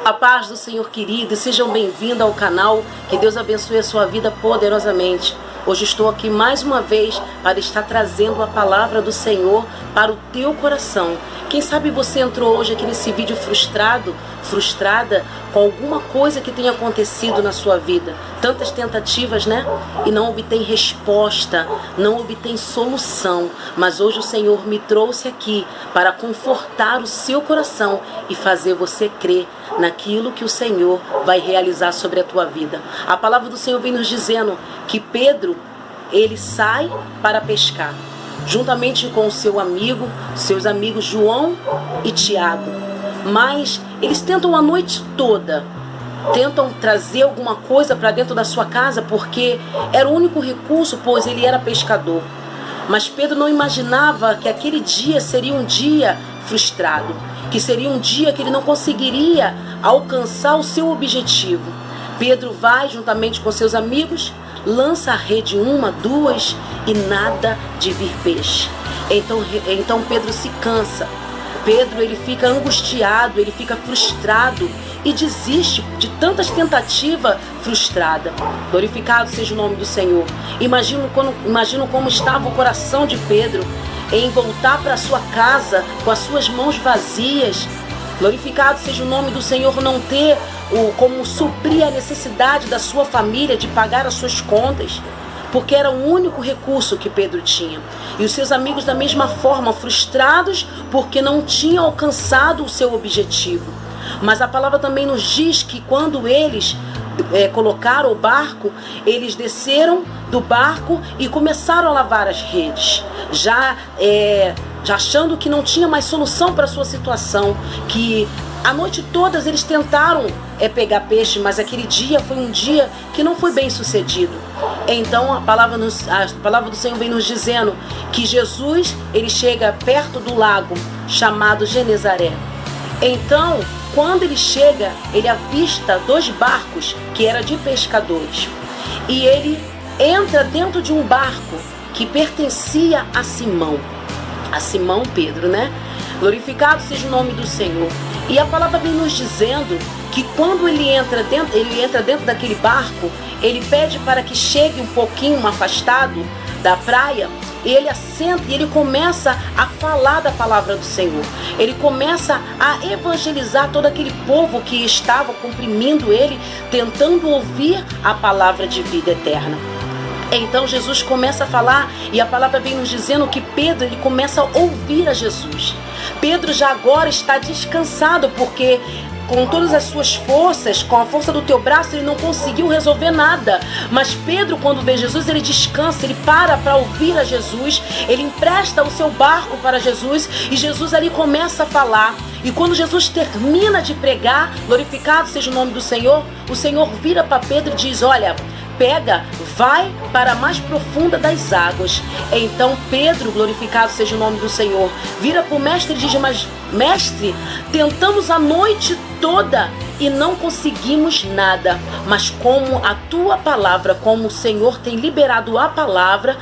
A paz do Senhor, querido, sejam bem-vindos ao canal, que Deus abençoe a sua vida poderosamente. Hoje estou aqui mais uma vez para estar trazendo a palavra do Senhor para o teu coração. Quem sabe você entrou hoje aqui nesse vídeo frustrada com alguma coisa que tenha acontecido na sua vida. Tantas tentativas, né? E não obtém resposta, não obtém solução. Mas hoje o Senhor me trouxe aqui para confortar o seu coração e fazer você crer naquilo que o Senhor vai realizar sobre a tua vida. A palavra do Senhor vem nos dizendo que Pedro, ele sai para pescar, juntamente com o seu amigo, seus amigos João e Tiago. Mas eles tentam a noite toda, tentam trazer alguma coisa para dentro da sua casa, porque era o único recurso, pois ele era pescador. Mas Pedro não imaginava que aquele dia seria um dia frustrado, que seria um dia que ele não conseguiria alcançar o seu objetivo. Pedro vai juntamente com seus amigos, lança a rede 1, 2 e nada de vir peixe. Então Pedro se cansa. Pedro, ele fica angustiado, ele fica frustrado e desiste de tantas tentativas frustradas. Glorificado seja o nome do Senhor. Imagino como estava o coração de Pedro em voltar para sua casa com as suas mãos vazias. Glorificado seja o nome do Senhor, não ter como suprir a necessidade da sua família, de pagar as suas contas, porque era o único recurso que Pedro tinha. E os seus amigos da mesma forma, frustrados porque não tinham alcançado o seu objetivo. Mas a palavra também nos diz que quando eles colocaram o barco, eles desceram do barco e começaram a lavar as redes, já achando que não tinha mais solução para a sua situação, que a noite toda eles tentaram pegar peixe, mas aquele dia foi um dia que não foi bem sucedido. Então a palavra do Senhor vem nos dizendo que Jesus, ele chega perto do lago chamado Genezaré. Então, quando ele chega, ele avista 2 barcos que eram de pescadores. E ele entra dentro de um barco que pertencia a Simão. A Simão Pedro, né? Glorificado seja o nome do Senhor. E a palavra vem nos dizendo que quando ele entra dentro daquele barco, ele pede para que chegue um pouquinho afastado da praia, e ele assenta e ele começa a falar da palavra do Senhor. Ele começa a evangelizar todo aquele povo que estava comprimindo ele, tentando ouvir a palavra de vida eterna. Então Jesus começa a falar e a palavra vem nos dizendo que Pedro, ele começa a ouvir a Jesus. Pedro já agora está descansado, porque com todas as suas forças, com a força do teu braço, ele não conseguiu resolver nada. Mas Pedro, quando vê Jesus, ele descansa, ele para ouvir a Jesus, ele empresta o seu barco para Jesus e Jesus ali começa a falar. E quando Jesus termina de pregar, glorificado seja o nome do Senhor, o Senhor vira para Pedro e diz: olha, pega, vai para a mais profunda das águas. Então Pedro, glorificado seja o nome do Senhor, vira para o mestre e diz: mas mestre, tentamos a noite toda e não conseguimos nada, mas como a tua palavra, como o Senhor tem liberado a palavra,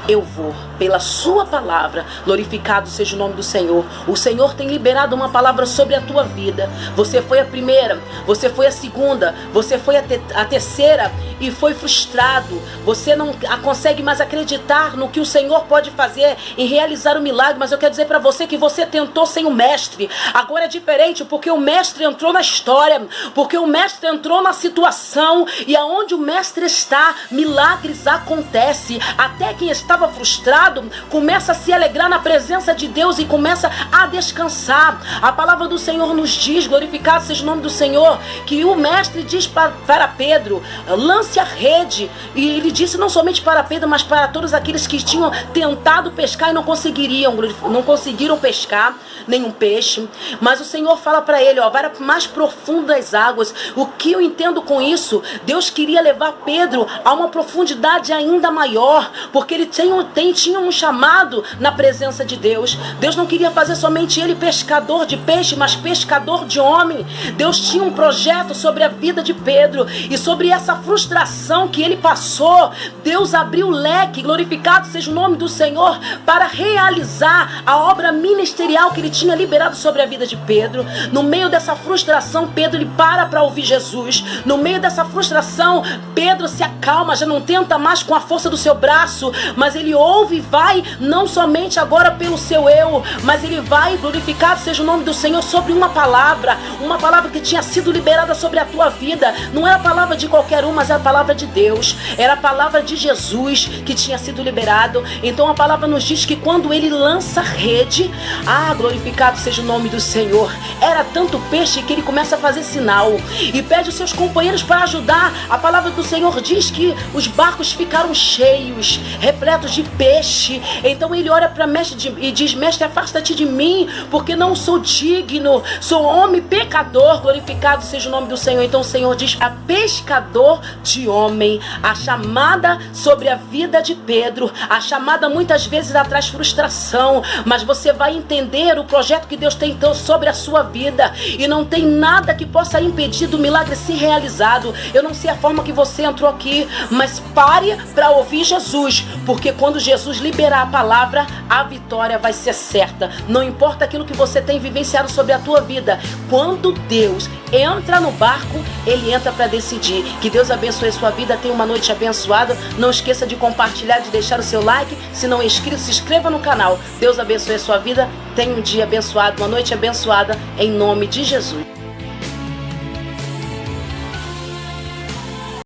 eu vou, pela sua palavra. Glorificado seja o nome do Senhor. O Senhor tem liberado uma palavra sobre a tua vida. Você foi a primeira, você foi a segunda, você foi a terceira e foi frustrado. Você não consegue mais acreditar no que o Senhor pode fazer em realizar o milagre. Mas eu quero dizer para você que você tentou sem o mestre. Agora é diferente, porque o mestre entrou na história, porque o mestre entrou na situação, e aonde o mestre está, milagres acontecem. Até quem estava frustrado começa a se alegrar na presença de Deus e começa a descansar. A palavra do Senhor nos diz, glorificado seja o nome do Senhor, que o mestre diz para Pedro: lance a rede. E ele disse não somente para Pedro, mas para todos aqueles que tinham tentado pescar e não conseguiram pescar nenhum peixe. Mas o Senhor fala para ele: ó, vai para mais profundo das águas. O que eu entendo com isso? Deus queria levar Pedro a uma profundidade ainda maior, porque ele tinha um chamado na presença de Deus. Deus não queria fazer somente ele pescador de peixe, mas pescador de homem. Deus tinha um projeto sobre a vida de Pedro, e sobre essa frustração que ele passou, Deus abriu o leque, glorificado seja o nome do Senhor, para realizar a obra ministerial que ele tinha liberado sobre a vida de Pedro. No meio dessa frustração, Pedro ele para ouvir Jesus. No meio dessa frustração, Pedro se acalma, já não tenta mais com a força do seu braço, mas ele ouve e vai, não somente agora pelo seu eu, mas ele vai, glorificado seja o nome do Senhor, sobre uma palavra que tinha sido liberada sobre a tua vida. Não era a palavra de qualquer um, mas era a palavra de Deus, era a palavra de Jesus que tinha sido liberado. Então a palavra nos diz que quando ele lança a rede, glorificado seja o nome do Senhor, era tanto peixe que ele começa a fazer sinal e pede os seus companheiros para ajudar. A palavra do Senhor diz que os barcos ficaram cheios, repletos de peixe. Então ele olha para mestre e diz: mestre, afasta-te de mim, porque não sou digno, sou homem pecador. Glorificado seja o nome do Senhor. Então o Senhor diz: a pescador de homem. A chamada sobre a vida de Pedro, a chamada muitas vezes traz frustração, mas você vai entender o projeto que Deus tem então sobre a sua vida, e não tem nada que possa impedir do milagre ser realizado. Eu não sei a forma que você entrou aqui, mas pare para ouvir Jesus, porque quando Jesus liberar a palavra, a vitória vai ser certa. Não importa aquilo que você tem vivenciado sobre a tua vida, quando Deus entra no barco, ele entra para decidir. Que Deus abençoe a sua vida. Tenha uma noite abençoada. Não esqueça de compartilhar, de deixar o seu like. Se não é inscrito, se inscreva no canal. Deus abençoe a sua vida. Tenha um dia abençoado, uma noite abençoada, em nome de Jesus.